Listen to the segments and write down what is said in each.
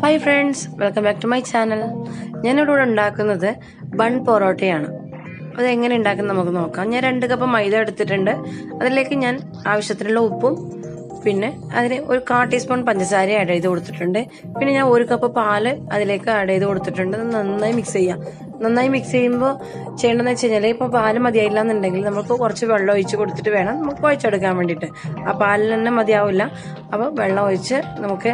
Hi friends, welcome back to my channel. ഞാനിവിടെ ഉണ്ടാക്കുന്നത് bun പൊറോട്ടയാണ്. അത് എങ്ങനെ ഉണ്ടാക്കുന്നത് നമുക്ക് നോക്കാം. ഞാൻ 2 കപ്പ് മൈദ എടുത്തിട്ടുണ്ട്. അതിലേക്ക് ഞാൻ ആവശ്യത്തിനുള്ള ഉപ്പും പിന്നെ അതിന് ഒരു 1/4 ടീസ്പൂൺ പഞ്ചസാര ആഡ് ചെയ്ത് കൊടുത്തിട്ടുണ്ട്. പിന്നെ ഞാൻ 1 കപ്പ് പാല് അതിലേക്ക് ആഡ് ചെയ്ത് കൊടുത്തിട്ടുണ്ട്. നന്നായി മിക്സ് ചെയ്യാം. നന്നായി മിക്സ് ചെയ്യുമ്പോൾ ചെയ്യേണ്ടതെന്ന് വെച്ച് കഴിഞ്ഞാൽ ഇപ്പോൾ പാല് മതിയായില്ല എന്നുണ്ടെങ്കിൽ നമുക്ക് കുറച്ച് വെള്ളം ഒഴിച്ച് കൊടുത്തിട്ട് വേണം നമുക്ക് കുഴച്ചെടുക്കാൻ വേണ്ടിയിട്ട്. ആ പാലിൽ തന്നെ മതിയാവില്ല. അപ്പോൾ വെള്ളം ഒഴിച്ച് നമുക്ക്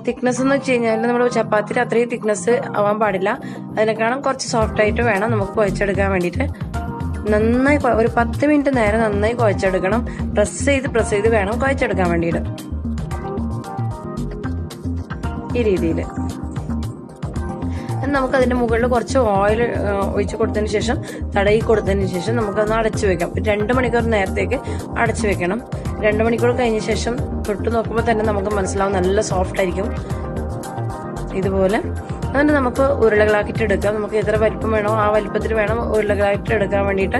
തിക്നെസ് എന്ന് വെച്ച് കഴിഞ്ഞാൽ നമ്മൾ ചപ്പാത്തിയുടെ അത്രയും തിക്നെസ് ആവാൻ പാടില്ല. അതിനേക്കാളും കുറച്ച് സോഫ്റ്റ് ആയിട്ട് വേണം നമുക്ക് കുഴച്ചെടുക്കാൻ വേണ്ടിയിട്ട്. നന്നായി ഒരു 10 മിനിറ്റ് നേരം നന്നായി കുഴച്ചെടുക്കണം. പ്രസ് ചെയ്ത് വേണം കുഴച്ചെടുക്കാൻ വേണ്ടിയിട്ട്. ഈ രീതിയിൽ നമുക്ക് അതിന്റെ മുകളിൽ കുറച്ച് ഓയിൽ ഒഴിച്ച് കൊടുത്തതിന് ശേഷം തടയി കൊടുത്തതിന് ശേഷം നമുക്കൊന്ന് അടച്ചു വെക്കാം. 2 മണിക്കൂർ നേരത്തേക്ക് അടച്ചു വെക്കണം. 2 മണിക്കൂർ കഴിഞ്ഞ ശേഷം തൊട്ട് നോക്കുമ്പോൾ തന്നെ നമുക്ക് മനസ്സിലാവും നല്ല സോഫ്റ്റ് ആയിരിക്കും. ഇതുപോലെ എന്നിട്ട് നമുക്ക് ഉരുളകളാക്കിയിട്ട് എടുക്കാം. നമുക്ക് എത്ര വലിപ്പം വേണോ ആ വലിപ്പത്തിൽ വേണം ഉരുളകളായിട്ട് എടുക്കാൻ വേണ്ടിയിട്ട്.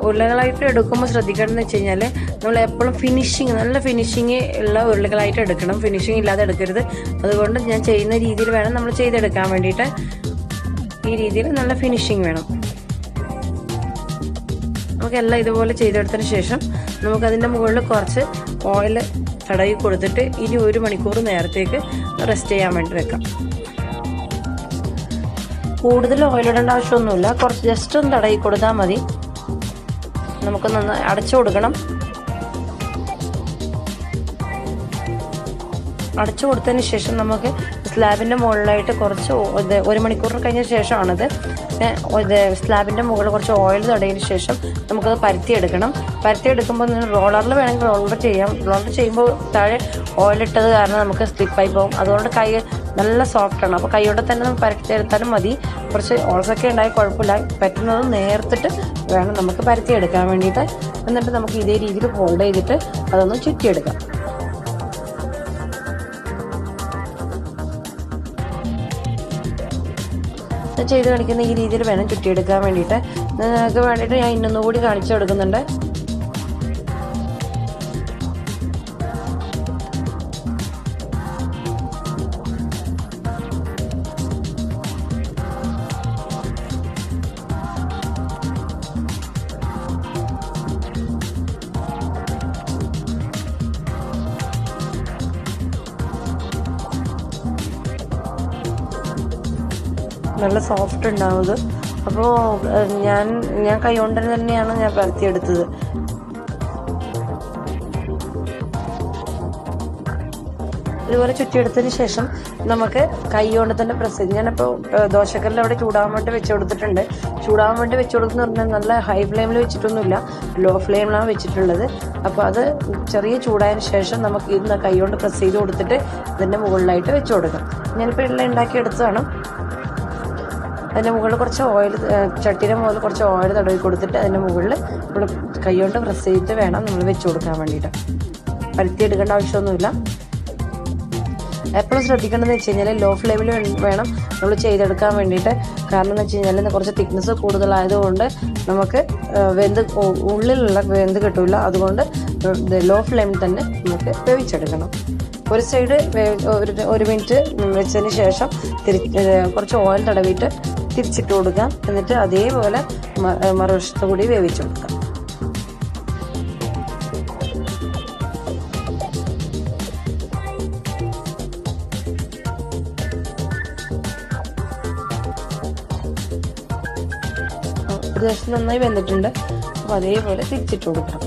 ഉരുളകളായിട്ട് എടുക്കുമ്പോൾ ശ്രദ്ധിക്കേണ്ടതെന്ന് വെച്ച് കഴിഞ്ഞാൽ നമ്മൾ എപ്പോഴും നല്ല ഫിനിഷിങ് ഉള്ള ഉരുളകളായിട്ട് എടുക്കണം. ഫിനിഷിങ് ഇല്ലാതെ എടുക്കരുത്. അതുകൊണ്ട് ഞാൻ ചെയ്യുന്ന രീതിയിൽ വേണം നമ്മൾ ചെയ്തെടുക്കാൻ വേണ്ടിയിട്ട്. ഈ രീതിയിൽ നല്ല ഫിനിഷിങ് വേണം. നമുക്കെല്ലാം ഇതുപോലെ ചെയ്തെടുത്തതിന് ശേഷം നമുക്കതിൻ്റെ മുകളിൽ കുറച്ച് ഓയിൽ തടവി കൊടുത്തിട്ട് ഇനി 1 മണിക്കൂർ നേരത്തേക്ക് റെസ്റ്റ് ചെയ്യാൻ വേണ്ടി വെക്കാം. കൂടുതൽ ഓയിലിടേണ്ട ആവശ്യമൊന്നുമില്ല. കുറച്ച് ജസ്റ്റ് ഒന്ന് തടവി കൊടുത്താൽ മതി. നമുക്ക് നന്നായി അടച്ചു കൊടുക്കണം. അടച്ചു കൊടുത്തതിന് ശേഷം നമുക്ക് സ്ലാബിൻ്റെ മുകളിലായിട്ട് കുറച്ച് 1 മണിക്കൂർ കഴിഞ്ഞ ശേഷമാണിത്. സ്ലാബിൻ്റെ മുകളിൽ കുറച്ച് ഓയിൽ തടയിന് ശേഷം നമുക്കത് പരത്തിയെടുക്കണം. പരത്തിയെടുക്കുമ്പോൾ റോളറിൽ വേണമെങ്കിൽ റോളർ ചെയ്യാം. റോളർ ചെയ്യുമ്പോൾ താഴെ ഓയിലിട്ടത് കാരണം നമുക്ക് സ്ലിപ്പായി പോകും. അതുകൊണ്ട് കൈ നല്ല സോഫ്റ്റാണ്. അപ്പോൾ കൈയോടെ തന്നെ നമുക്ക് പരത്തിയെടുത്താലും മതി. കുറച്ച് ഓൾസൊക്കെ ഉണ്ടായി കുഴപ്പമില്ല. പറ്റുന്നത് നേർത്തിട്ട് വേണം നമുക്ക് പരത്തിയെടുക്കാൻ വേണ്ടിയിട്ട്. എന്നിട്ട് നമുക്ക് ഇതേ രീതിയിൽ ഫോൾഡ് ചെയ്തിട്ട് അതൊന്ന് ചുറ്റിയെടുക്കാം. ചെയ്ത് കാണിക്കുന്ന ഈ രീതിയിൽ വേണം ചുറ്റിയെടുക്കാൻ വേണ്ടിയിട്ട്. നിങ്ങൾക്ക് വേണ്ടിയിട്ട് ഞാൻ ഇന്നൊന്നുകൂടി കാണിച്ചു കൊടുക്കുന്നുണ്ട്. നല്ല സോഫ്റ്റ് ഉണ്ടാവും. അപ്പോൾ ഞാൻ കൈ കൊണ്ട് തന്നെയാണ് ഞാൻ പരത്തിയെടുത്തത്. ഇതുപോലെ ചുറ്റിയെടുത്തതിന് ശേഷം നമുക്ക് കൈ കൊണ്ട് തന്നെ പ്രസ് ചെയ്ത് ഞാനിപ്പോൾ ദോശക്കല്ലിൽ അവിടെ ചൂടാൻ വേണ്ടി വെച്ച് കൊടുത്തിട്ടുണ്ട്. ചൂടാൻ വേണ്ടി വെച്ച് കൊടുക്കുന്ന പറഞ്ഞാൽ നല്ല ഹൈ ഫ്ലെയിമിൽ വെച്ചിട്ടൊന്നുമില്ല, ലോ ഫ്ലെയിമിലാണ് വെച്ചിട്ടുള്ളത്. അപ്പോൾ അത് ചെറിയ ചൂടായതിന് ശേഷം നമുക്ക് ഇന്ന് കൈ കൊണ്ട് പ്രസ് ചെയ്ത് കൊടുത്തിട്ട് ഇതിൻ്റെ മുകളിലായിട്ട് വെച്ച് കൊടുക്കാം. ഞാനിപ്പോൾ എല്ലാം ഉണ്ടാക്കിയെടുത്തതാണ്. അതിൻ്റെ മുകളിൽ കുറച്ച് ഓയിൽ, ചട്ടിയുടെ മുകളിൽ കുറച്ച് ഓയിൽ തടവി കൊടുത്തിട്ട് അതിൻ്റെ മുകളിൽ നമ്മൾ കൈകൊണ്ട് പ്രസ് ചെയ്തിട്ട് വേണം നമ്മൾ വെച്ച് കൊടുക്കാൻ വേണ്ടിയിട്ട്. പരത്തിയെടുക്കേണ്ട ആവശ്യമൊന്നുമില്ല. എപ്പോഴും ശ്രദ്ധിക്കേണ്ടതെന്ന് വെച്ച് കഴിഞ്ഞാൽ ലോ ഫ്ലെയിമിൽ വേണം നമ്മൾ ചെയ്തെടുക്കാൻ വേണ്ടിയിട്ട്. കാരണം എന്ന് വെച്ച് കഴിഞ്ഞാൽ കുറച്ച് തിക്നെസ് കൂടുതലായതുകൊണ്ട് നമുക്ക് ഉള്ളിലുള്ള വെന്ത് കിട്ടില്ല. അതുകൊണ്ട് ലോ ഫ്ലെയിമിൽ തന്നെ നമുക്ക് വേവിച്ചെടുക്കണം. ഒരു സൈഡ് 1 മിനിറ്റ് വെച്ചതിന് ശേഷം കുറച്ച് ഓയിൽ തടവിയിട്ട് തിരിച്ചിട്ട് കൊടുക്കാം. എന്നിട്ട് അതേപോലെ മറുവശത്ത് കൂടി വേവിച്ചു കൊടുക്കാം. ഒരു ദിവസം നന്നായി വെന്തിട്ടുണ്ട്. അപ്പോൾ അതേപോലെ തിരിച്ചിട്ട് കൊടുക്കാം.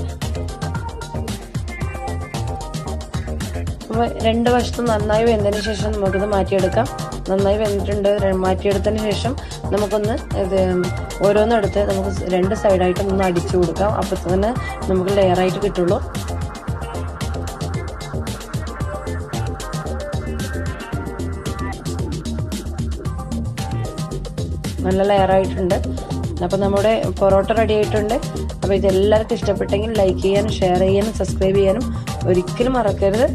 അപ്പോൾ 2 വശത്തും നന്നായി വെന്തതിന് ശേഷം നമുക്കിത് മാറ്റിയെടുക്കാം. നന്നായി വെന്തിട്ടുണ്ട്. മാറ്റിയെടുത്തതിന് ശേഷം നമുക്കൊന്ന് ഓരോന്നെടുത്ത് നമുക്ക് 2 സൈഡായിട്ടൊന്ന് അടിച്ചു കൊടുക്കാം. അപ്പോൾ തന്നെ നമുക്ക് ലെയറായിട്ട് കിട്ടുള്ളൂ. നല്ല ലെയറായിട്ടുണ്ട്. അപ്പോൾ നമ്മുടെ പൊറോട്ട റെഡി ആയിട്ടുണ്ട്. അപ്പോൾ ഇതെല്ലാവർക്കും ഇഷ്ടപ്പെട്ടെങ്കിൽ ലൈക്ക് ചെയ്യാനും ഷെയർ ചെയ്യാനും സബ്സ്ക്രൈബ് ചെയ്യാനും ഒരിക്കലും മറക്കരുത്.